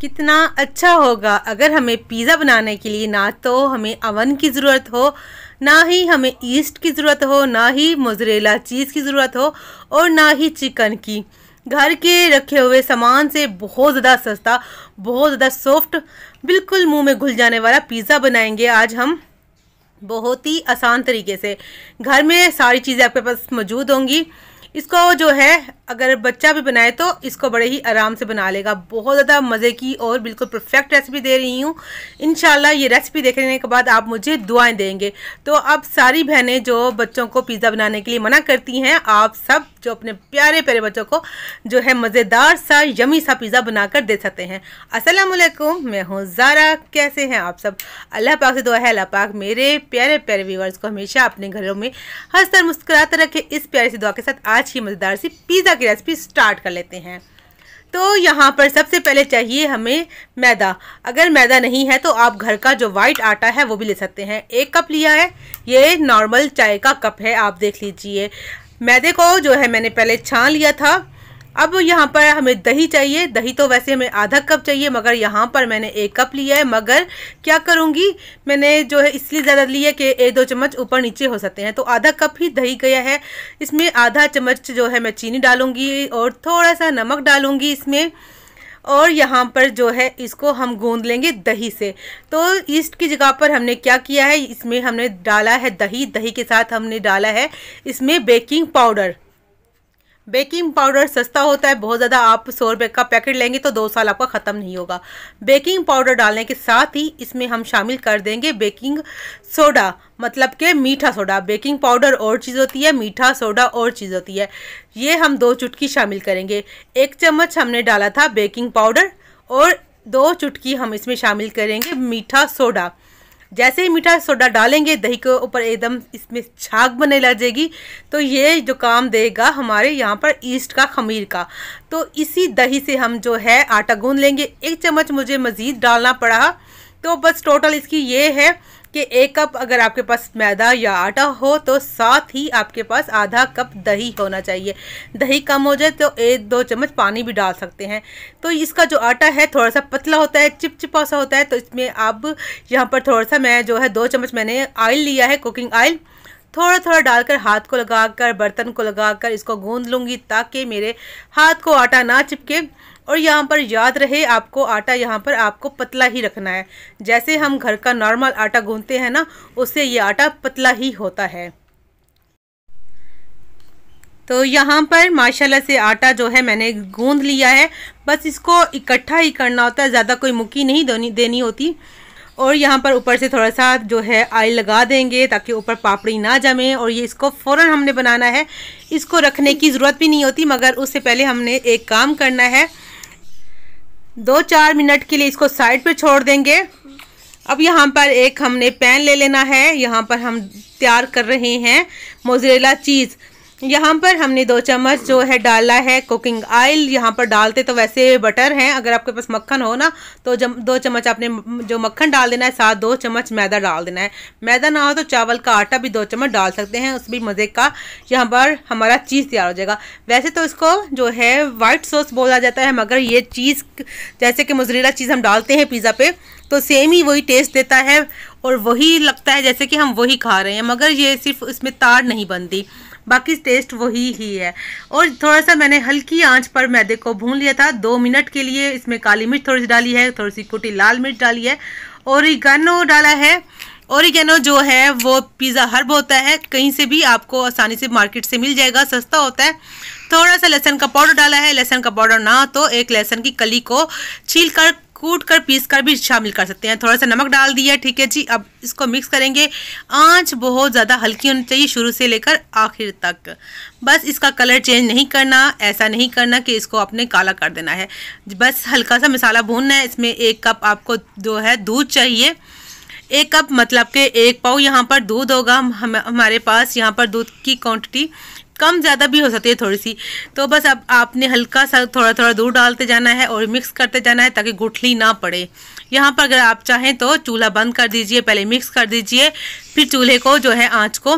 कितना अच्छा होगा अगर हमें पिज़्ज़ा बनाने के लिए ना तो हमें अवन की ज़रूरत हो, ना ही हमें ईस्ट की ज़रूरत हो, ना ही मोज़रेला चीज़ की ज़रूरत हो और ना ही चिकन की। घर के रखे हुए सामान से बहुत ज़्यादा सस्ता, बहुत ज़्यादा सॉफ्ट, बिल्कुल मुंह में घुल जाने वाला पिज़्ज़ा बनाएंगे आज हम बहुत ही आसान तरीके से। घर में सारी चीज़ें आपके पास मौजूद होंगी। इसको जो है अगर बच्चा भी बनाए तो इसको बड़े ही आराम से बना लेगा। बहुत ज़्यादा मज़े की और बिल्कुल परफेक्ट रेसिपी दे रही हूँ। इंशाल्लाह ये रेसिपी देखने के बाद आप मुझे दुआएं देंगे। तो अब सारी बहनें जो बच्चों को पिज़्ज़ा बनाने के लिए मना करती हैं, आप सब जो अपने प्यारे प्यारे बच्चों को जो है मज़ेदार सा यमी सा पिज़्ज़ा बनाकर दे सकते हैं। अस्सलाम वालेकुम, मैं हूँ ज़ारा। कैसे हैं आप सब? अल्लाह पाक से दुआ है अल्लाह पाक मेरे प्यारे प्यारे व्यूअर्स को हमेशा अपने घरों में हंसकर मुस्कुराते रखे। इस प्यारी सी दुआ के साथ आज की मज़ेदार सी पिज़्ज़ा की रेसिपी स्टार्ट कर लेते हैं। तो यहाँ पर सबसे पहले चाहिए हमें मैदा। अगर मैदा नहीं है तो आप घर का जो वाइट आटा है वो भी ले सकते हैं। 1 कप लिया है, ये नॉर्मल चाय का कप है, आप देख लीजिए। मैदे को जो है मैंने पहले छान लिया था। अब यहाँ पर हमें दही चाहिए। दही तो वैसे हमें आधा कप चाहिए, मगर यहाँ पर मैंने 1 कप लिया है। मगर क्या करूँगी, मैंने जो है इसलिए ज़्यादा लिया कि 1-2 चम्मच ऊपर नीचे हो सकते हैं, तो आधा कप ही दही गया है। इसमें आधा चम्मच जो है मैं चीनी डालूँगी और थोड़ा सा नमक डालूँगी इसमें। और यहाँ पर जो है इसको हम गूंद लेंगे दही से। तो ईस्ट की जगह पर हमने क्या किया है, इसमें हमने डाला है दही। दही के साथ हमने डाला है इसमें बेकिंग पाउडर। बेकिंग पाउडर सस्ता होता है बहुत ज़्यादा। आप 100 रुपये का पैकेट लेंगे तो 2 साल आपका ख़त्म नहीं होगा। बेकिंग पाउडर डालने के साथ ही इसमें हम शामिल कर देंगे बेकिंग सोडा, मतलब कि मीठा सोडा। बेकिंग पाउडर और चीज़ होती है, मीठा सोडा और चीज़ होती है। ये हम 2 चुटकी शामिल करेंगे। 1 चम्मच हमने डाला था बेकिंग पाउडर और 2 चुटकी हम इसमें शामिल करेंगे मीठा सोडा। जैसे ही मीठा सोडा डालेंगे दही के ऊपर एकदम इसमें छाग बनने लग जाएगी। तो ये जो काम देगा हमारे यहाँ पर ईस्ट का खमीर का। तो इसी दही से हम जो है आटा गूंद लेंगे। 1 चम्मच मुझे मज़ीद डालना पड़ा। तो बस टोटल इसकी ये है कि 1 कप अगर आपके पास मैदा या आटा हो तो साथ ही आपके पास आधा कप दही होना चाहिए। दही कम हो जाए तो 1-2 चम्मच पानी भी डाल सकते हैं। तो इसका जो आटा है थोड़ा सा पतला होता है, चिपचिपा सा होता है। तो इसमें अब यहाँ पर थोड़ा सा मैं जो है 2 चम्मच मैंने ऑयल लिया है, कुकिंग ऑयल। थोड़ा थोड़ा डालकर हाथ को लगाकर बर्तन को लगाकर इसको गूंद लूँगी ताकि मेरे हाथ को आटा ना चिपके। और यहाँ पर याद रहे आपको आटा यहाँ पर आपको पतला ही रखना है। जैसे हम घर का नॉर्मल आटा गूंदते हैं ना, उससे ये आटा पतला ही होता है। तो यहाँ पर माशाल्लाह से आटा जो है मैंने गूंद लिया है। बस इसको इकट्ठा ही करना होता है, ज़्यादा कोई मुक्की नहीं देनी होती। और यहाँ पर ऊपर से थोड़ा सा जो है ऑयल लगा देंगे ताकि ऊपर पापड़ी ना जमे। और ये इसको फ़ौरन हमने बनाना है, इसको रखने की ज़रूरत भी नहीं होती। मगर उससे पहले हमने एक काम करना है, 2-4 मिनट के लिए इसको साइड पे छोड़ देंगे। अब यहाँ पर एक हमने पैन ले लेना है। यहाँ पर हम तैयार कर रहे हैं मोज़रेला चीज़। यहाँ पर हमने 2 चम्मच जो है डाला है कुकिंग ऑयल। यहाँ पर डालते तो वैसे बटर हैं, अगर आपके पास मक्खन हो ना तो 2 चम्मच आपने जो मक्खन डाल देना है, साथ 2 चम्मच मैदा डाल देना है। मैदा ना हो तो चावल का आटा भी 2 चम्मच डाल सकते हैं, उस भी मज़े का यहाँ पर हमारा चीज़ तैयार हो जाएगा। वैसे तो इसको जो है वाइट सॉस बोला जाता है, मगर ये चीज़ जैसे कि मोज़रेला चीज़ हम डालते हैं पिज़्ज़ा पे तो सेम ही वही टेस्ट देता है और वही लगता है जैसे कि हम वही खा रहे हैं। मगर ये सिर्फ इसमें तार नहीं बनती, बाकी टेस्ट वही ही है। और थोड़ा सा मैंने हल्की आंच पर मैदे को भून लिया था 2 मिनट के लिए। इसमें काली मिर्च थोड़ी सी डाली है, थोड़ी सी कुटी लाल मिर्च डाली है, ओरिगेनो डाला है। ओरिगेनो जो है वो पिज़्ज़ा हर्ब होता है, कहीं से भी आपको आसानी से मार्केट से मिल जाएगा, सस्ता होता है। थोड़ा सा लहसुन का पाउडर डाला है। लहसुन का पाउडर ना तो 1 लहसुन की कली को छील कर कूट कर पीस कर भी शामिल कर सकते हैं। थोड़ा सा नमक डाल दिया, ठीक है जी। अब इसको मिक्स करेंगे। आंच बहुत ज़्यादा हल्की होनी चाहिए शुरू से लेकर आखिर तक। बस इसका कलर चेंज नहीं करना, ऐसा नहीं करना कि इसको आपने काला कर देना है। बस हल्का सा मसाला भूनना है। इसमें 1 कप आपको जो है दूध चाहिए। 1 कप मतलब कि 1 पाव यहाँ पर दूध होगा। हमारे पास यहाँ पर दूध की क्वांटिटी कम ज़्यादा भी हो सकती है थोड़ी सी। तो बस अब आपने हल्का सा थोड़ा थोड़ा दूध डालते जाना है और मिक्स करते जाना है ताकि गुठली ना पड़े। यहाँ पर अगर आप चाहें तो चूल्हा बंद कर दीजिए, पहले मिक्स कर दीजिए, फिर चूल्हे को जो है आंच को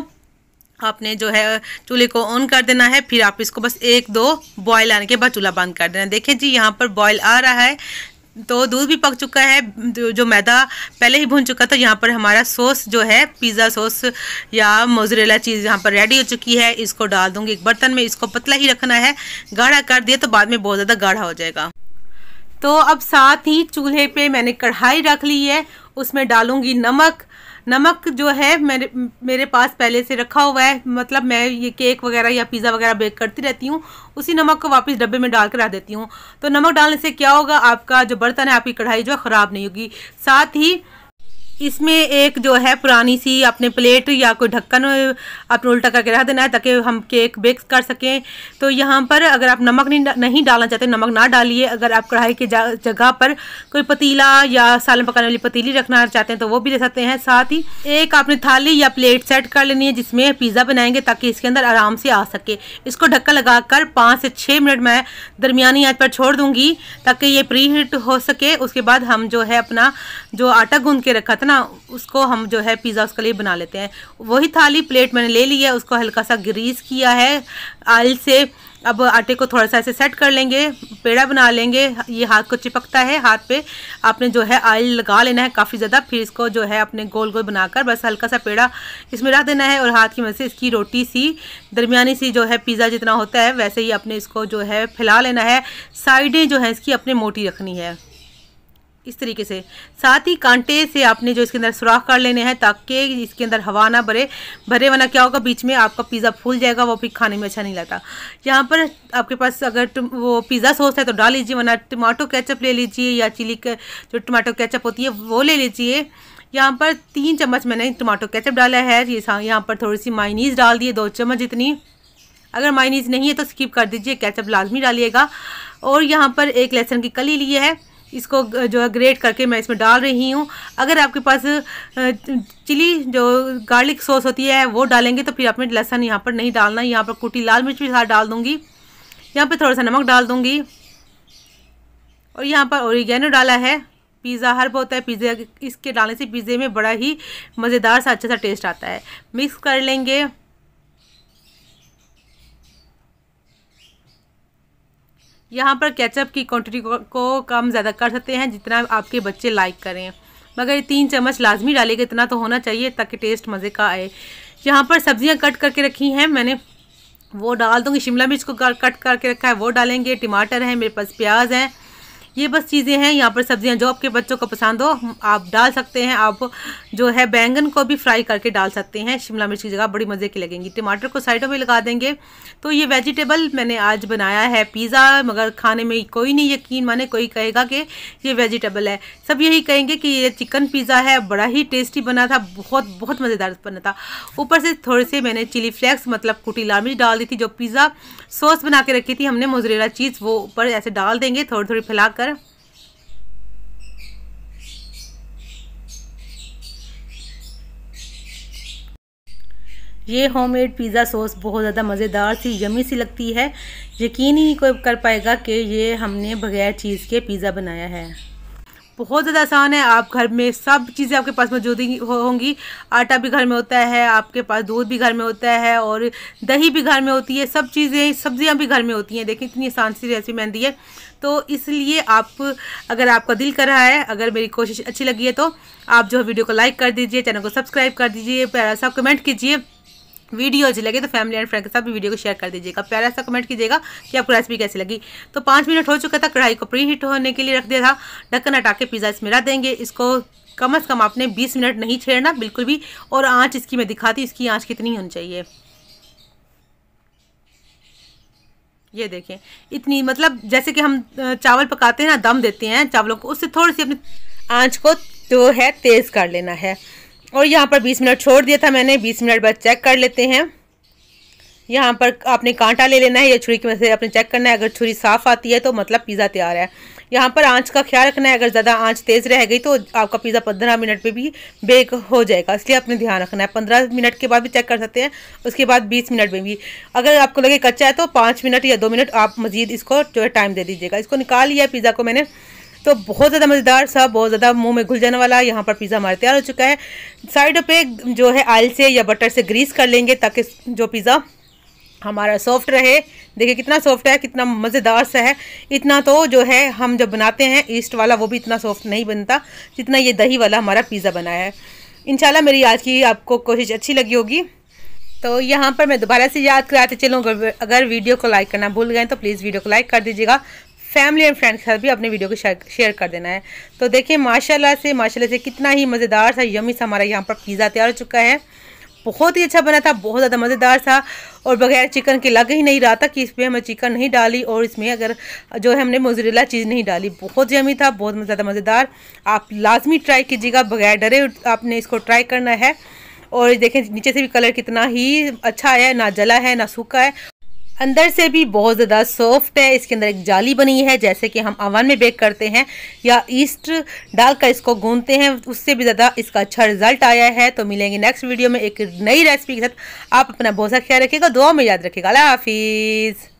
आपने जो है चूल्हे को ऑन कर देना है। फिर आप इसको बस 1-2 बॉयल आने के बाद चूल्हा बंद कर देना। देखें जी यहाँ पर बॉयल आ रहा है, तो दूध भी पक चुका है, जो मैदा पहले ही भून चुका था। यहाँ पर हमारा सॉस जो है पिज़्ज़ा सॉस या मोज़रेला चीज़ यहाँ पर रेडी हो चुकी है। इसको डाल दूँगी एक बर्तन में। इसको पतला ही रखना है, गाढ़ा कर दिया तो बाद में बहुत ज़्यादा गाढ़ा हो जाएगा। तो अब साथ ही चूल्हे पे मैंने कढ़ाई रख ली है, उसमें डालूँगी नमक। नमक जो है मेरे पास पहले से रखा हुआ है, मतलब मैं ये केक वगैरह या पिज़्ज़ा वगैरह बेक करती रहती हूँ, उसी नमक को वापस डब्बे में डाल कर रख देती हूँ। तो नमक डालने से क्या होगा, आपका जो बर्तन है, आपकी कढ़ाई जो है ख़राब नहीं होगी। साथ ही इसमें एक जो है पुरानी सी अपने प्लेट या कोई ढक्कन अपने उल्टा करके रख देना है ताकि हम केक बेक कर सकें। तो यहाँ पर अगर आप नमक नहीं डालना चाहते, नमक ना डालिए। अगर आप कढ़ाई की जगह पर कोई पतीला या सालन पकाने वाली पतीली रखना चाहते हैं तो वो भी ले सकते हैं। साथ ही एक आपने थाली या प्लेट सेट कर लेनी है जिसमें पिज़्ज़ा बनाएंगे ताकि इसके अंदर आराम से आ सके। इसको ढक्कन लगाकर 5 से 6 मिनट मैं दरमियानी आंच पर छोड़ दूँगी ताकि ये प्री हीट हो सके। उसके बाद हम जो है अपना जो आटा गूंद के रखा था ना, उसको हम जो है पिज़्ज़ा उसके लिए बना लेते हैं। वही थाली प्लेट मैंने ले ली है, उसको हल्का सा ग्रीस किया है ऑयल से। अब आटे को थोड़ा सा ऐसे सेट कर लेंगे, पेड़ा बना लेंगे। ये हाथ को चिपकता है, हाथ पे आपने जो है ऑयल लगा लेना है काफ़ी ज़्यादा। फिर इसको जो है अपने गोल गोल बनाकर बस हल्का सा पेड़ा इसमें रख देना है और हाथ की मदद से इसकी रोटी सी दरमियानी सी जो है पिज़्ज़ा जितना होता है वैसे ही अपने इसको जो है फैला लेना है। साइडें जो है इसकी अपने मोटी रखनी है इस तरीके से। साथ ही कांटे से आपने जो इसके अंदर सुराख कर लेने हैं ताकि इसके अंदर हवा ना भरे वरना क्या होगा, बीच में आपका पिज़्ज़ा फूल जाएगा, वो भी खाने में अच्छा नहीं लगता। यहाँ पर आपके पास अगर वो पिज़्ज़ा सॉस है तो डाल लीजिए, वरना टमाटो केचप ले लीजिए या चिली के जो टमाटो केचप होती है वो ले लीजिए। यहाँ पर 3 चम्मच मैंने टमाटो केचप डाला है। यहाँ पर थोड़ी सी मायोनीज़ डाल दिए, 2 चम्मच जितनी। अगर मायोनीज़ नहीं है तो स्किप कर दीजिए, केचप लाजमी डालिएगा। और यहाँ पर एक लहसुन की कली ली है, इसको जो है ग्रेट करके मैं इसमें डाल रही हूँ। अगर आपके पास चिली जो गार्लिक सॉस होती है वो डालेंगे तो फिर आपने लहसुन यहाँ पर नहीं डालना। यहाँ पर कुटी लाल मिर्च भी साथ डाल दूँगी। यहाँ पर थोड़ा सा नमक डाल दूँगी और यहाँ पर ओरिगेनो डाला है। पिज़्ज़ा हर्ब होता है पिज़्ज़ा, इसके डालने से पिज़्ज़े में बड़ा ही मज़ेदार सा अच्छा सा टेस्ट आता है। मिक्स कर लेंगे। यहाँ पर केचप की क्वांटिटी को कम ज़्यादा कर सकते हैं जितना आपके बच्चे लाइक करें, मगर 3 चम्मच लाजमी डालेगा, इतना तो होना चाहिए ताकि टेस्ट मज़े का आए। यहाँ पर सब्जियाँ कट करके रखी हैं मैंने, वो डाल दूँगी। शिमला मिर्च को कट करके रखा है वो डालेंगे। टमाटर है मेरे पास, प्याज है, ये बस चीज़ें हैं। यहाँ पर सब्जियाँ जो आपके बच्चों को पसंद हो आप डाल सकते हैं। आप जो है बैंगन को भी फ्राई करके डाल सकते हैं शिमला मिर्च की जगह, बड़ी मज़े की लगेंगी। टमाटर को साइडों में लगा देंगे। तो ये वेजिटेबल मैंने आज बनाया है पिज़्ज़ा, मगर खाने में कोई नहीं यकीन माने, कोई कहेगा कि ये वेजिटेबल है, सब यही कहेंगे कि ये चिकन पिज़्ज़ा है। बड़ा ही टेस्टी बना था, बहुत बहुत मज़ेदार बना था। ऊपर से थोड़े से मैंने चिली फ्लेक्स मतलब कुटी लाल मिर्च डाल दी थी। जो पिज़्ज़ा सॉस बना के रखी थी हमने मोज़रेला चीज़, वो ऊपर ऐसे डाल देंगे थोड़ी थोड़ी फैलाकर। ये होममेड पिज़्ज़ा सॉस बहुत ज़्यादा मज़ेदार सी यमी सी लगती है। यकीन ही नहीं कोई कर पाएगा कि ये हमने बगैर चीज़ के पिज़्ज़ा बनाया है। बहुत ज़्यादा आसान है। आप घर में सब चीज़ें आपके पास मौजूद होंगी। आटा भी घर में होता है, आपके पास दूध भी घर में होता है और दही भी घर में होती है। सब चीज़ें सब्जियां भी घर में होती हैं। देखिए इतनी आसान सी रेसिपी मैंने दी है। तो इसलिए आप अगर आपका दिल कर रहा है, अगर मेरी कोशिश अच्छी लगी है तो आप जो वीडियो को लाइक कर दीजिए, चैनल को सब्सक्राइब कर दीजिए, प्यारा सा कमेंट कीजिए। वीडियो अच्छी लगे तो फैमिली एंड फ्रेंड के साथ भी वीडियो को शेयर कर दीजिएगा। प्यारा सा कमेंट कीजिएगा कि आपको रेसिपी कैसी लगी। तो 5 मिनट हो चुका था, कढ़ाई को प्री हीट होने के लिए रख दिया था। ढक्कन हटा के पिज़्ज़ा इसमें रख देंगे। इसको कम से कम आपने 20 मिनट नहीं छेड़ना बिल्कुल भी। और आँच इसकी मैं दिखाती, इसकी आँच कितनी होनी चाहिए। ये देखें इतनी, मतलब जैसे कि हम चावल पकाते हैं ना, दम देते हैं चावलों को, उससे थोड़ी सी अपनी आँच को जो है तेज़ कर लेना है। और यहाँ पर 20 मिनट छोड़ दिया था मैंने। 20 मिनट बाद चेक कर लेते हैं। यहाँ पर आपने कांटा ले लेना है या छुरी की मदद से आपने चेक करना है। अगर छुरी साफ़ आती है तो मतलब पिज़्ज़ा तैयार है। यहाँ पर आंच का ख्याल रखना है, अगर ज़्यादा आंच तेज़ रह गई तो आपका पिज़्ज़ा 15 मिनट पे भी बेक हो जाएगा, इसलिए आपने ध्यान रखना है। 15 मिनट के बाद भी चेक कर सकते हैं, उसके बाद 20 मिनट में भी। अगर आपको लगे कच्चा है तो 5 मिनट या 2 मिनट आप मज़ीद इसको जो है टाइम दे दीजिएगा। इसको निकाल लिया पिज़्ज़ा को मैंने, तो बहुत ज़्यादा मज़ेदार सा, बहुत ज़्यादा मुंह में घुल जाने वाला यहाँ पर पिज़्ज़ा हमारा तैयार हो चुका है। साइडों पे जो है ऑयल से या बटर से ग्रीस कर लेंगे ताकि जो पिज़्ज़ा हमारा सॉफ्ट रहे। देखिए कितना सॉफ्ट है, कितना मज़ेदार सा है। इतना तो जो है हम जब बनाते हैं ईस्ट वाला वो भी इतना सॉफ्ट नहीं बनता जितना ये दही वाला हमारा पिज़्ज़ा बना है। इंशाल्लाह मेरी आज की आपको कोशिश अच्छी लगी होगी। तो यहाँ पर मैं दोबारा से याद कराते चलूँ, अगर वीडियो को लाइक करना भूल गए तो प्लीज़ वीडियो को लाइक कर दीजिएगा। फैमिली एंड फ्रेंड्स के साथ भी अपने वीडियो को शेयर कर देना है। तो देखिए माशाल्लाह से कितना ही मज़ेदार सा यम्मी सा हमारा यहाँ पर पिज़्ज़ा तैयार हो चुका है। बहुत ही अच्छा बना था, बहुत ज़्यादा मज़ेदार था और बगैर चिकन के लग ही नहीं रहा था कि इसमें हमें चिकन नहीं डाली और इसमें अगर जो है हमने मोज़रेला चीज़ नहीं डाली। बहुत यम्मी था, बहुत ज़्यादा मज़ेदार। आप लाजमी ट्राई कीजिएगा, बगैर डरे आपने इसको ट्राई करना है। और देखें नीचे से भी कलर कितना ही अच्छा है, ना जला है ना सूखा है, अंदर से भी बहुत ज़्यादा सॉफ्ट है। इसके अंदर एक जाली बनी है, जैसे कि हम अवन में बेक करते हैं या ईस्ट डालकर इसको गूंथते हैं, उससे भी ज़्यादा इसका अच्छा रिजल्ट आया है। तो मिलेंगे नेक्स्ट वीडियो में एक नई रेसिपी के साथ। आप अपना बहुत सा ख्याल रखिएगा, दुआ में याद रखिएगा। अल्लाह हाफिज़।